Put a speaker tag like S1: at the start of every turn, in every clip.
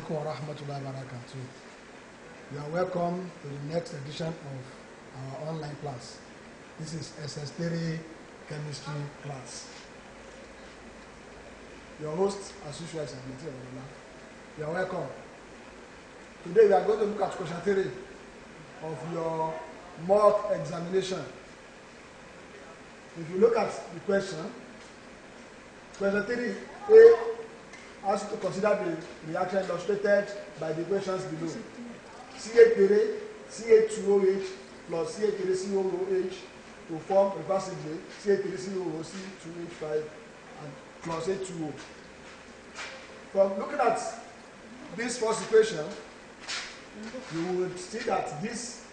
S1: alaikum wa rahmatullahi wa barakatuh. You are welcome to the next edition of our online class. This is SS3 chemistry class. Your host, as usual, is Amity Ola. You are welcome. Today we are going to look at question 3 of your mock examination. If you look at the question 3A asks you to consider the reaction illustrated by the equations below. CH3 CH2OH plus CH3 COOH to form reversibly CH3 COOH C2H5 and plus H2O. From looking at this first equation, you would see that this,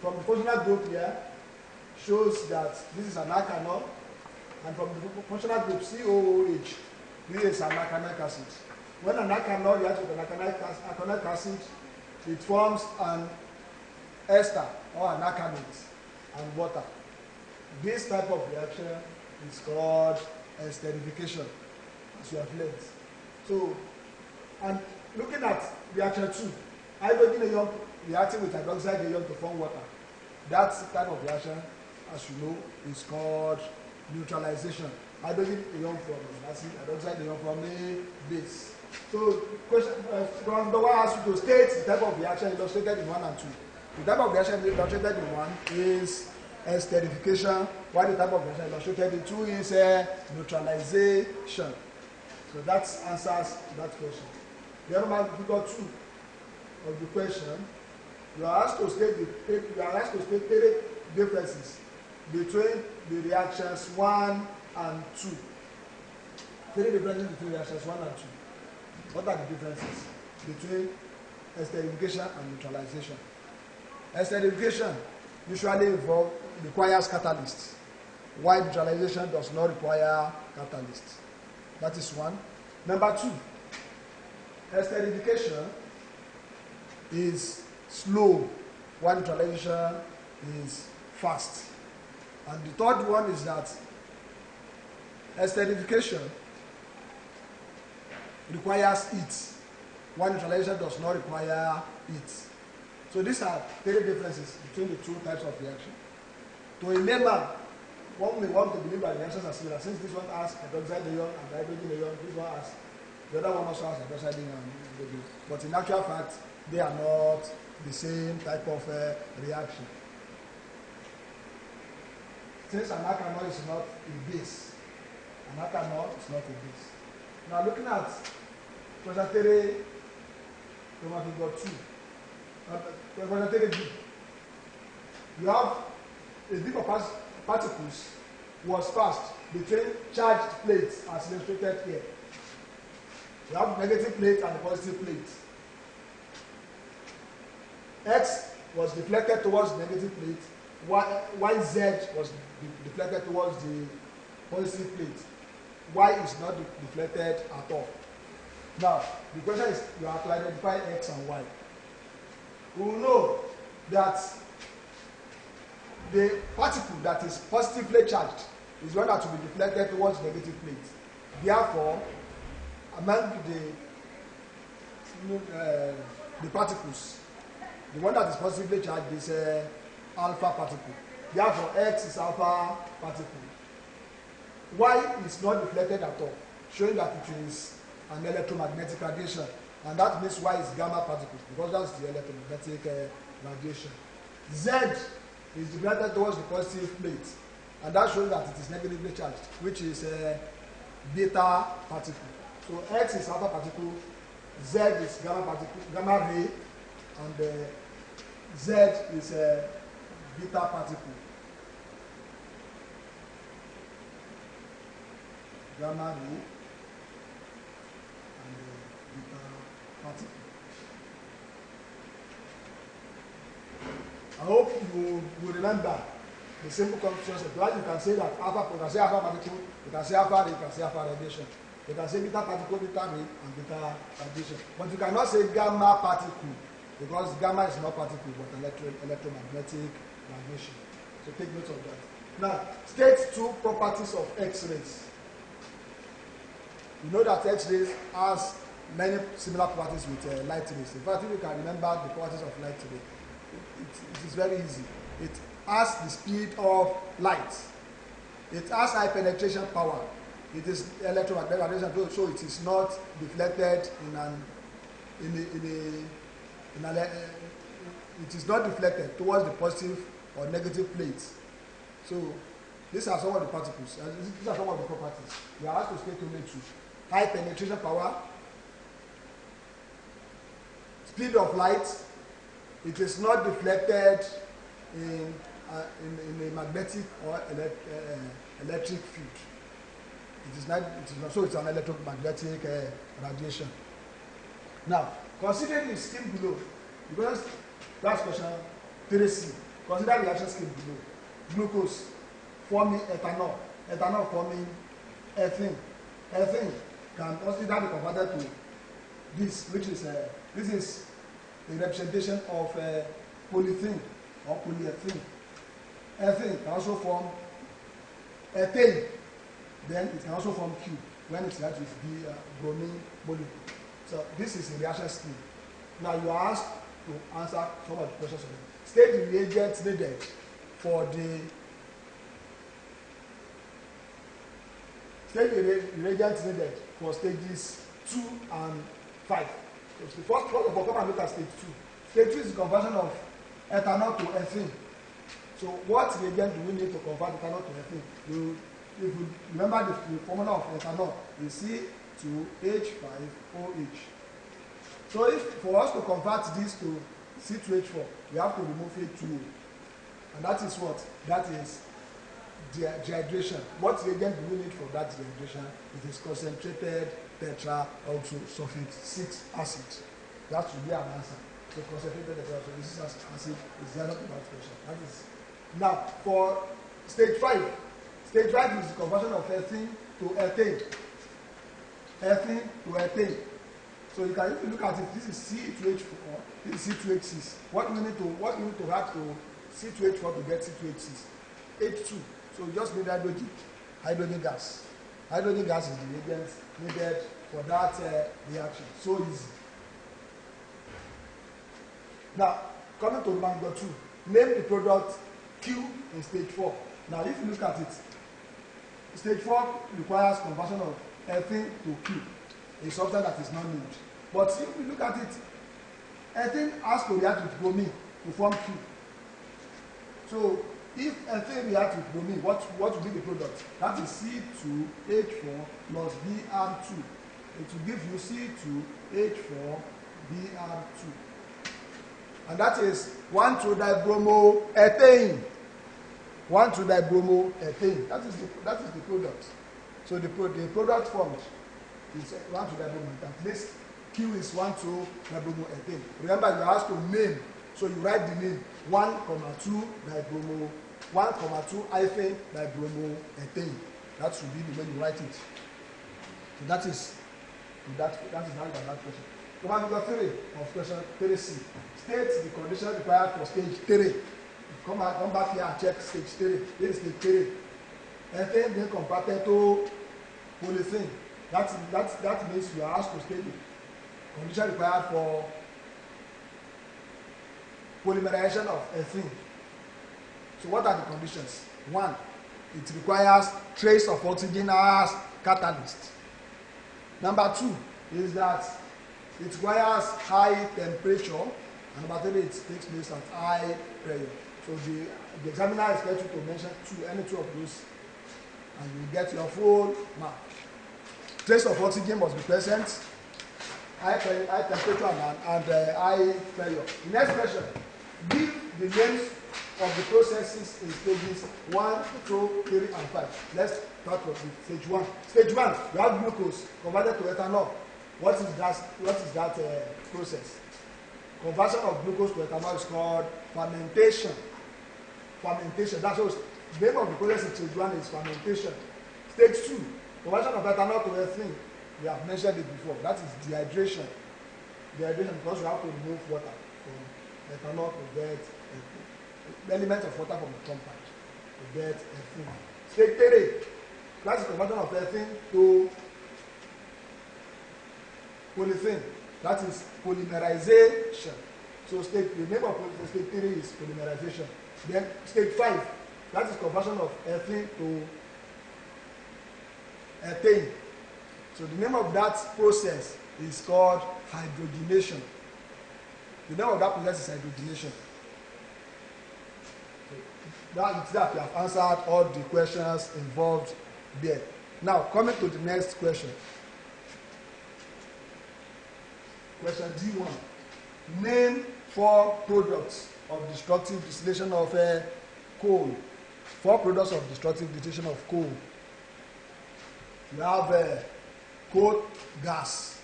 S1: from the functional group here, shows that this is an alkanol, and from the functional group COOH, this is an alkanoic acid. When an alkanol reacts with an alkanoic acid, it forms an ester or an alkanate and water. This type of reaction is called esterification, as you have learned. So, and looking at reaction 2, hydrogen ion reacting with hydroxide ion to form water. That type of reaction, as you know, is called neutralization. Hydrogen ion from acid, hydroxide ion from a base. So, question from the one asks you to state the type of reaction illustrated in 1 and 2. The type of reaction illustrated in 1 is esterification, while the type of reaction illustrated in 2 is neutralization. So that answers that question. The other one, figure 2 of the question, you are asked to state three differences between the reactions 1 and 2. 3 differences between reactions 1 and 2. What are the differences between esterification and neutralization? Esterification usually requires catalysts, while neutralization does not require catalysts. That is one. Number 2, esterification is slow, while neutralization is fast. And the third one is that esterification requires heat, while neutralization does not require heat. So these are 3 differences between the 2 types of reaction. To a layman, one may want to believe that the reactions are similar, since this one has hydroxide ion and hydrogen ion, this one has, the other one also has hydroxide ion and hydrogen. But in actual fact, they are not the same type of reaction. Since an alkanol is not a base, an alkanol is not a base. Now looking at question 3, figure 2, question 3b, you have a dip of particles was passed between charged plates as illustrated here. You have negative plate and a positive plate. X was deflected towards the negative plate, YZ was deflected towards the positive plate. Y is not deflected at all. Now, the question is, you have to identify X and Y. We will know that the particle that is positively charged is one that will be deflected towards the negative plate. Therefore, among the particles, the one that is positively charged is alpha particle. Therefore, X is alpha particle. Y is not deflected at all, showing that it is an electromagnetic radiation. And that means Y is gamma particle, because that's the electromagnetic radiation. Z is deflected towards the positive plate, and that shows that it is negatively charged, which is beta particle. So X is alpha particle, Z is gamma particle, gamma ray, and Z is beta particle. Gamma ray and beta particle. I hope you will remember the simple concept. Right? You can say that alpha, you can say alpha particle, you can say alpha ray, you can say alpha radiation. You can say beta particle, beta ray, and beta radiation. But you cannot say gamma particle, because gamma is not particle but electromagnetic radiation. So take note of that. Now, state 2 properties of X-rays. You know that X-rays has many similar properties with light rays. In fact, if you can remember the properties of light ray, it is very easy. It has the speed of light. It has high penetration power. It is electromagnetic radiation, so it is not deflected it is not deflected towards the positive or negative plates. So these are some of the particles. These are some of the properties. We are asked to state only two: high penetration power, speed of light. It is not deflected in a magnetic or electric field. It is not, so it's an electromagnetic radiation. Now, considering the scheme below, because that's question 3C. Consider the reaction scheme below. Glucose forming ethanol, ethanol forming ethene. Ethene can also be converted to this, which is this is a representation of polyethylene or polyethylene. Ethene can also form ethane. Then it can also form Q when it reacts with the bromine molecule. So this is a reaction scheme. Now you are asked to answer some of the questions. State the reagents needed for the reagents needed for stages 2 and 5. So the first of all, come and look at stage 2. Stage 2 is the conversion of ethanol to ethene. So what reagent do we need to convert ethanol to ethene? If you remember the formula of ethanol is C2H5OH. So if for us to convert this to C2H4, we have to remove H2O. And that is what? That is dehydration. What reagent do we need for that dehydration? It is concentrated tetraoxosulfate 6 acid. That should be an answer. So concentrated tetraoxosulfate 6 acid is the answer to that question. That is. Now for stage 5. Stage 5 is the conversion of ethene to ethane. Ethene to ethane. So you can, if you look at it, this is C2H4, this is C2H6. What do we need to add to C2H4 to get C2H6? H2. So you just need hydrogen gas. Hydrogen gas is the reagent needed for that reaction. So easy. Now, coming to number 2, name the product Q in stage 4. Now, if you look at it, stage 4 requires conversion of ethene to Q, a substance that is not named. But if you look at it, ethene has to react with bromine to form Q. So if ethene reacts with bromine, what will be the product? That is C2H4 plus Br2. It will give you C2H4Br2. And that is 1,2-dibromoethane. 1,2-dibromoethane. That is the product. So the product formed is 1,2-dibromoethane. At least Q is 1,2-dibromoethane. Remember, you are asked to name. So you write the name 1,2-dibromo, 1,2-dibromoethane. That should be the way you write it. So that is that question. Number 3 of question 3C. State the condition required for stage 3. Come back here and check stage 3. This is stage 3. Ethane being converted to polyethylene. That means you are asked to state the condition required for polymerization of ethene. So what are the conditions? 1, it requires trace of oxygen as catalyst. Number 2 is that it requires high temperature. And number 3, it takes place at high pressure. So the examiner is going to mention any two of those, and you get your full mark. Trace of oxygen must be present, high temperature and high pressure. The next question: give the names of the processes in stages 1, 2, 3, and 5. Let's start with stage 1. Stage 1, you have glucose converted to ethanol. What is that process? Conversion of glucose to ethanol is called fermentation. Fermentation. That's what the name of the process in stage 1 is fermentation. Stage 2, conversion of ethanol to ethene. We have mentioned it before. That is dehydration. Dehydration because you have to remove water from ethanol to get elements of water from the compound to get ethene. Stage 3, that's the conversion of ethene to polythene. That is polymerization. So the name of stage 3 is polymerization. Then stage 5, that is conversion of ethene to ethane. So the name of that process is called hydrogenation. The name of that process is hydrogenation. That is that we have answered all the questions involved there. Now, coming to the next question. Question D1. Name 4 products of destructive distillation of coal. 4 products of destructive distillation of coal. We have coal gas.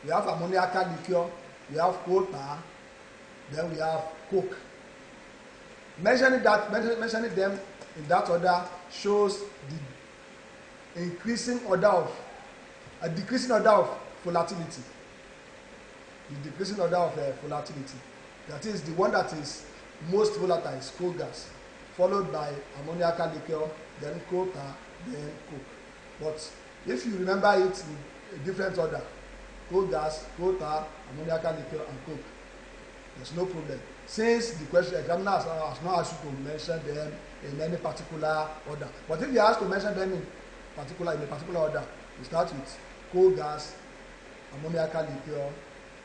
S1: We have ammoniacal liquor. We have coal tar. Then we have coke. Mentioning them in that order shows the decreasing order of volatility. The decreasing order of volatility. That is the one that is most volatile is coal gas, followed by ammoniacal liquor, then coal tar, then coke. But if you remember it in a different order, coal gas, coal tar, ammoniacal liquor, and coke, there's no problem. Since the question examiner has not asked you to mention them in any particular order. But if you ask to mention them in a particular order, you start with coal gas, ammoniacal liquor,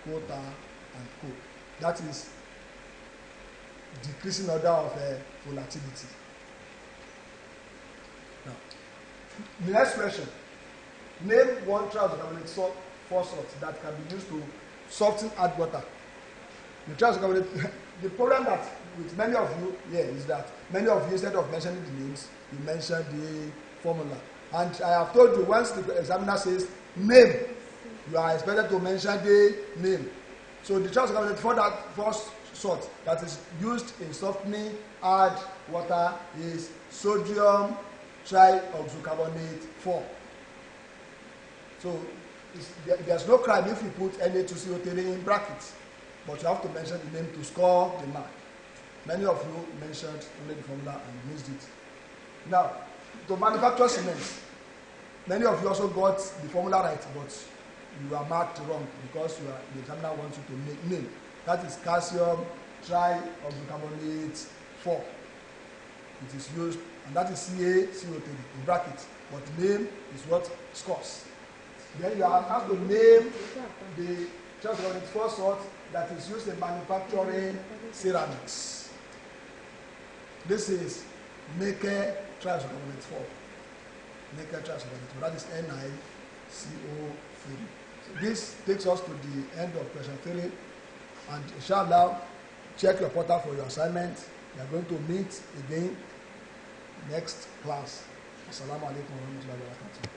S1: coal tar, and coke. That is decreasing order of volatility. Now, the next question. Name 1 triazocarbonate phosphate that can be used to soften hard water. The triazocarbonate. The problem that with many of you here is that many of you, instead of mentioning the names, you mention the formula. And I have told you, once the examiner says name, you are expected to mention the name. So the triazocarbonate for that first salt that is used in softening hard water is sodium trioxocarbonate 4. So there's no crime if you put Na2CO3 in brackets. But you have to mention the name to score the mark. Many of you mentioned only the formula and missed it. Now, to manufacture cement, many of you also got the formula right, but you are marked wrong because the examiner wants you to name. That is calcium trioxocarbonate 4. It is used, and that is CaCO3 in brackets. But the name is what scores. Then you have to name the triazocarbonate phosphate that is used in manufacturing ceramics. This is nickel triazocarbonate 4. Nickel triazocarbonate 4. That is NiCO3. So this takes us to the end of question 3. And inshallah, check your portal for your assignment. We are going to meet again next class. Assalamu alaikum wa rahmatullahi wa barakatuh.